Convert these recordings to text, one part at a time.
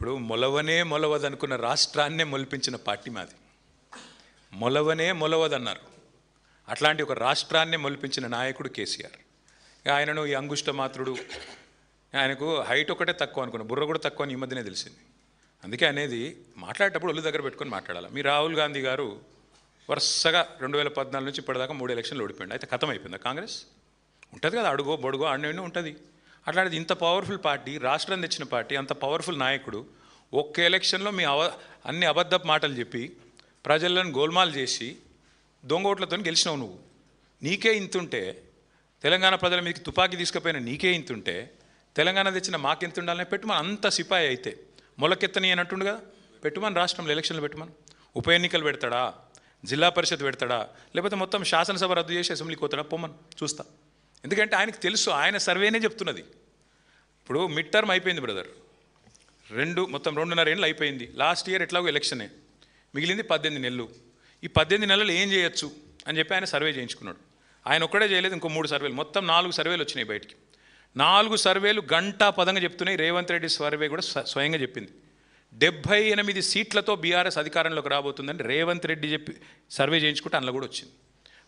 ఇప్పుడు మొలవదనుకున్న రాష్ట్రాన్నే మొలిపించిన పార్టీ మాది. మొలవదన్నారు. అట్లాంటి ఒక రాష్ట్రాన్నే మొలిపించిన నాయకుడు కేసీఆర్. ఆయనను ఈ అంగుష్ట మాత్రుడు, ఆయనకు హైట్ ఒకటే తక్కువ అనుకున్నా, బుర్ర కూడా తక్కువ అని ఈ మధ్యనే తెలిసింది. అందుకే అనేది మాట్లాడేటప్పుడు ఒళ్ళు దగ్గర పెట్టుకొని మాట్లాడాలి. మీ రాహుల్ గాంధీ గారు వరుసగా 2014 నుంచి ఇప్పటిదాకా 3 ఎలక్షన్లు ఓడిపోయింది. అయితే ఖతం అయిపోయిందా కాంగ్రెస్? ఉంటుంది కదా, అడుగో బొడుగో ఆడినో ఉంటుంది. అట్లాంటిది ఇంత పవర్ఫుల్ పార్టీ, రాష్ట్రం తెచ్చిన పార్టీ, అంత పవర్ఫుల్ నాయకుడు ఒక్క ఎలక్షన్లో మీ అన్ని అబద్ధపు మాటలు చెప్పి ప్రజలను గోల్మాల్ చేసి దొంగ ఓట్లతో గెలిచినావు నువ్వు. నీకే ఇంతుంటే, తెలంగాణ ప్రజల మీదకి తుపాకీ తీసుకుపోయిన నీకే ఇంతుంటే తెలంగాణ తెచ్చిన మాకెంత ఉండాలని పెట్టుమని. అంత సిపాయి అయితే మొలకెత్తని అని అంటుండు కదా, పెట్టుమని. రాష్ట్రంలో ఎలక్షన్లు పెట్టుమని. ఉప ఎన్నికలు పెడతాడా, జిల్లా పరిషత్ పెడతాడా, లేకపోతే మొత్తం శాసనసభ రద్దు చేసి అసెంబ్లీకి పోతాడా, పొమ్మని చూస్తా. ఎందుకంటే ఆయనకు తెలుసు, ఆయన సర్వేనే చెప్తున్నది. ఇప్పుడు మిడ్ టర్మ్ అయిపోయింది బ్రదర్, మొత్తం 2.5 ఏళ్ళు అయిపోయింది. లాస్ట్ ఇయర్ ఎట్లాగో ఎలక్షనే, మిగిలింది 18 నెలలు. ఈ 18 నెలలు ఏం చేయొచ్చు అని చెప్పి ఆయన సర్వే చేయించుకున్నాడు. ఆయన ఒక్కడే చేయలేదు, ఇంకో 3 సర్వేలు, మొత్తం 4 సర్వేలు వచ్చినాయి బయటికి. 4 సర్వేలు గంటా పదంగా చెప్తున్నాయి. రేవంత్ రెడ్డి సర్వే కూడా స్వయంగా చెప్పింది 78 సీట్లతో బీఆర్ఎస్ అధికారంలోకి రాబోతుందని రేవంత్ రెడ్డి చెప్పి సర్వే చేయించుకుంటే అందులో కూడా వచ్చింది.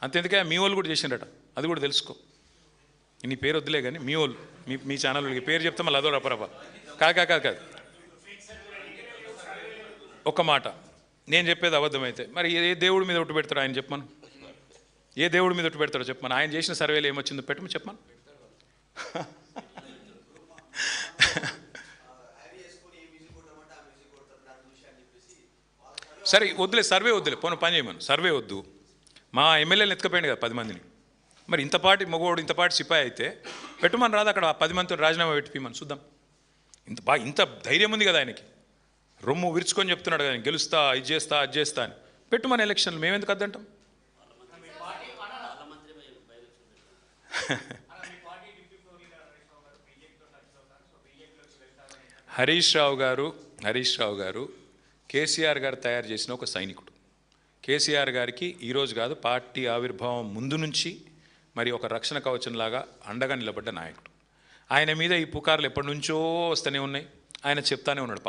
అంతేందుకే మీ వాళ్ళు కూడా చేసిండట, అది కూడా తెలుసుకో. నీ పేరు వద్దులే కానీ మీ వాళ్ళు, మీ ఛానల్ పేరు చెప్తే మళ్ళీ అదో రపరప. కాదు ఒక్క మాట, నేను చెప్పేది అబద్ధమైతే మరి ఏ దేవుడి మీద ఒట్టు పెడతాడు ఆయన చెప్పమను. ఏ దేవుడి మీద ఒట్టు పెడతాడో చెప్పమను. ఆయన చేసిన సర్వేలు ఏమొచ్చిందో పెట్టమని చెప్పమను. సరే వద్దులే, సర్వే వద్దులే, పోను పని చేయమను. సర్వే వద్దు, మా ఎమ్మెల్యేలు ఎత్తుకపోయాడు కదా 10 మందిని. మరి ఇంతపాటి మగవాడు ఇంతపాటి సిపాయి అయితే పెట్టుమని రాదు. అక్కడ 10 మందితో రాజీనామా పెట్టిపోమని చూద్దాం. ఇంత ధైర్యం ఉంది కదా ఆయనకి, రొమ్ము విరుచుకొని చెప్తున్నాడు కదా, గెలుస్తా, ఇది చేస్తా, అది చేస్తా అని. పెట్టుమని ఎలక్షన్లు మేమెందుకు అద్దంటాం? హరీష్ రావు గారు కేసీఆర్ గారు తయారు చేసిన ఒక సైనికుడు. కేసీఆర్ గారికి ఈరోజు కాదు, పార్టీ ఆవిర్భావం ముందు నుంచి మరి ఒక రక్షణ కవచంలాగా అండగా నిలబడ్డ నాయకుడు. ఆయన మీద ఈ పుకార్లు ఎప్పటి నుంచో వస్తూనే ఉన్నాయి. ఆయన చెప్తానే ఉన్నాడు పాపం.